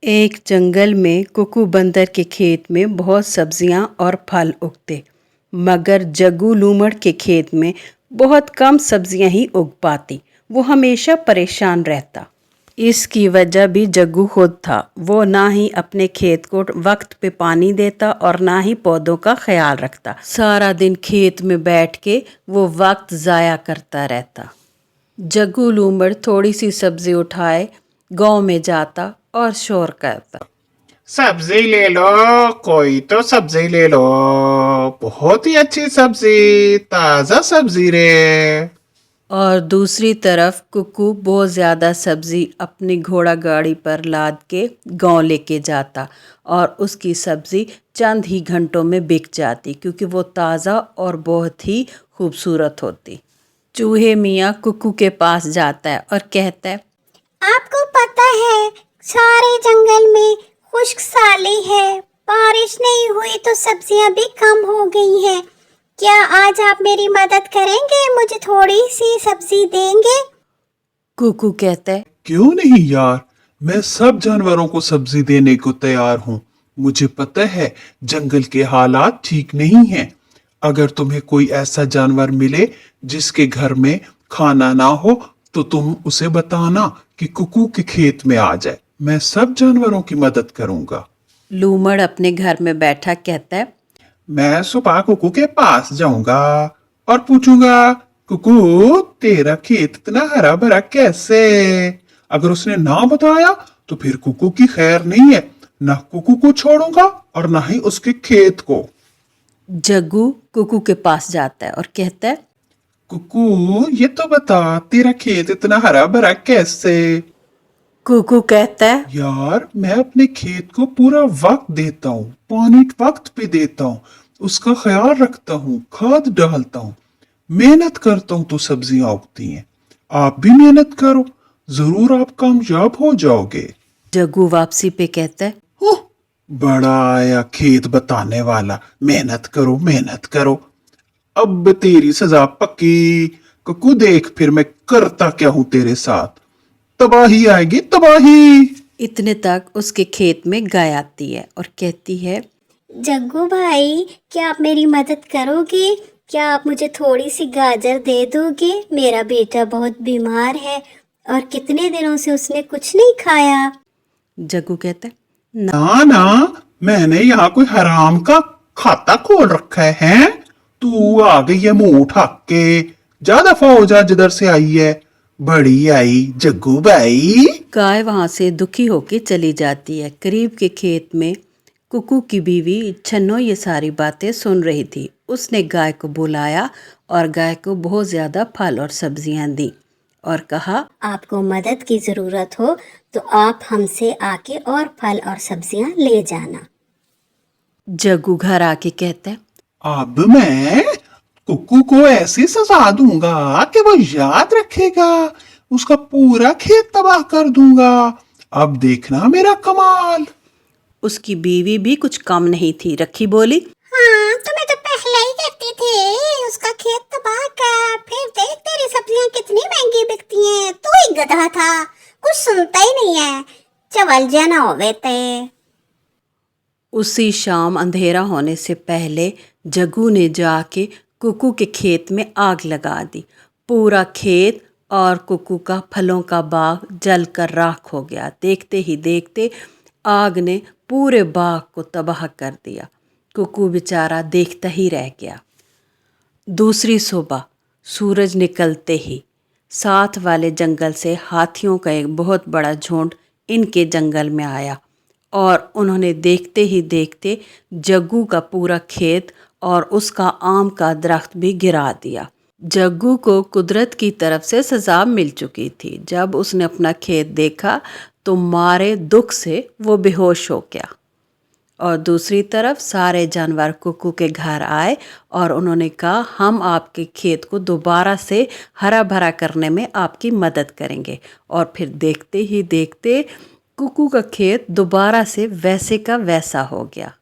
एक जंगल में कुकू बंदर के खेत में बहुत सब्जियां और फल उगते, मगर जग्गू लूमड़ के खेत में बहुत कम सब्जियां ही उग पाती। वो हमेशा परेशान रहता। इसकी वजह भी जग्गू खुद था। वो ना ही अपने खेत को वक्त पे पानी देता और ना ही पौधों का ख्याल रखता। सारा दिन खेत में बैठ के वो वक्त ज़ाया करता रहता। जग्गू लूमड़ थोड़ी सी सब्जी उठाए गांव में जाता और शोर करता। सब्जी ले लो, कोई तो सब्जी ले लो। बहुत ही अच्छी सब्जी, ताजा सब्जी रे। और दूसरी तरफ कुकू बहुत ज़्यादा सब्जी अपनी घोड़ा गाड़ी पर लाद के गांव लेके जाता और उसकी सब्जी चंद ही घंटों में बिक जाती, क्योंकि वो ताज़ा और बहुत ही खूबसूरत होती। चूहे मियाँ कुकू के पास जाता है और कहता है, आपको पता है सारे जंगल में खुश्क साली है, बारिश नहीं हुई तो सब्जियां भी कम हो गई हैं। क्या आज आप मेरी मदद करेंगे? मुझे थोड़ी सी सब्जी देंगे? कुकू कहता है, क्यों नहीं यार, मैं सब जानवरों को सब्जी देने को तैयार हूँ। मुझे पता है जंगल के हालात ठीक नहीं हैं। अगर तुम्हें कोई ऐसा जानवर मिले जिसके घर में खाना ना हो तो तुम उसे बताना कि कुकू के खेत में आ जाए। मैं सब जानवरों की मदद करूंगा। लूमड़ अपने घर में बैठा कहता है, मैं सुबह कुकू के पास जाऊंगा और पूछूंगा, कुकू तेरा खेत इतना हरा भरा कैसे? अगर उसने ना बताया तो फिर कुकू की खैर नहीं है। ना कुकू को छोड़ूंगा और ना ही उसके खेत को। जग्गू कुकू के पास जाता है और कहता है, कुकू ये तो बता, तेरा खेत इतना हरा भरा कैसे? कुकू कहता है, यार मैं अपने खेत को पूरा वक्त देता हूँ, पानी वक्त पे देता हूँ, उसका ख्याल रखता हूँ, खाद डालता हूँ, मेहनत करता हूँ तो सब्जियां उगती हैं। आप भी मेहनत करो, जरूर आप कामयाब हो जाओगे। जग्गू वापसी पे कहता है, हुँ, बड़ा आया खेत बताने वाला। मेहनत करो मेहनत करो। अब तेरी सजा पक्की। कुकू देख फिर मैं करता क्या हूँ तेरे साथ। तबाही आएगी तबाही। इतने तक उसके खेत में गाय आती है और कहती है, जग्गू भाई, क्या आप मेरी मदद करोगे? क्या आप मुझे थोड़ी सी गाजर दे दोगे? मेरा बेटा बहुत बीमार है और कितने दिनों से उसने कुछ नहीं खाया। जग्गू कहता है, ना ना, मैंने यहाँ कोई हराम का खाता खोल रखा है। तू आ गई है मुंह उठा के। ज्यादा दफा हो जा जिधर से आई है। बड़ी आई जग्गू भाई। गाय वहां से दुखी होके चली जाती है। करीब के खेत में कुकू की बीवी छन्नो ये सारी बातें सुन रही थी। उसने गाय को बुलाया और गाय को बहुत ज्यादा फल और सब्जियां दी और कहा, आपको मदद की जरूरत हो तो आप हमसे आके और फल और सब्जियां ले जाना। जग्गू घर आके कहता है, अब मैं कुकू को ऐसी सजा दूंगा कि वो याद रखेगा। उसका पूरा खेत तबाह कर दूंगा। अब देखना मेरा कमाल। उसकी बीवी भी कुछ कम नहीं थी। रखी बोली, हाँ, तुम्हें तो पहले ही कहती थी उसका खेत तबाह कर। फिर देख तेरी सब्जियां कितनी महंगी बिकती हैं। तू ही गधा था, कुछ सुनता ही नहीं है। चवल जना होवे ते। उसी शाम अंधेरा होने से पहले जग्गू ने जाके कुकू के खेत में आग लगा दी। पूरा खेत और कुकू का फलों का बाग जलकर राख हो गया। देखते ही देखते आग ने पूरे बाग को तबाह कर दिया। कुकू बेचारा देखता ही रह गया। दूसरी सुबह सूरज निकलते ही साथ वाले जंगल से हाथियों का एक बहुत बड़ा झुंड इनके जंगल में आया और उन्होंने देखते ही देखते जग्गू का पूरा खेत और उसका आम का दरख्त भी गिरा दिया। जग्गू को कुदरत की तरफ से सजा मिल चुकी थी। जब उसने अपना खेत देखा तो मारे दुख से वो बेहोश हो गया। और दूसरी तरफ सारे जानवर कुकू के घर आए और उन्होंने कहा, हम आपके खेत को दोबारा से हरा भरा करने में आपकी मदद करेंगे। और फिर देखते ही देखते कुकू का खेत दोबारा से वैसे का वैसा हो गया।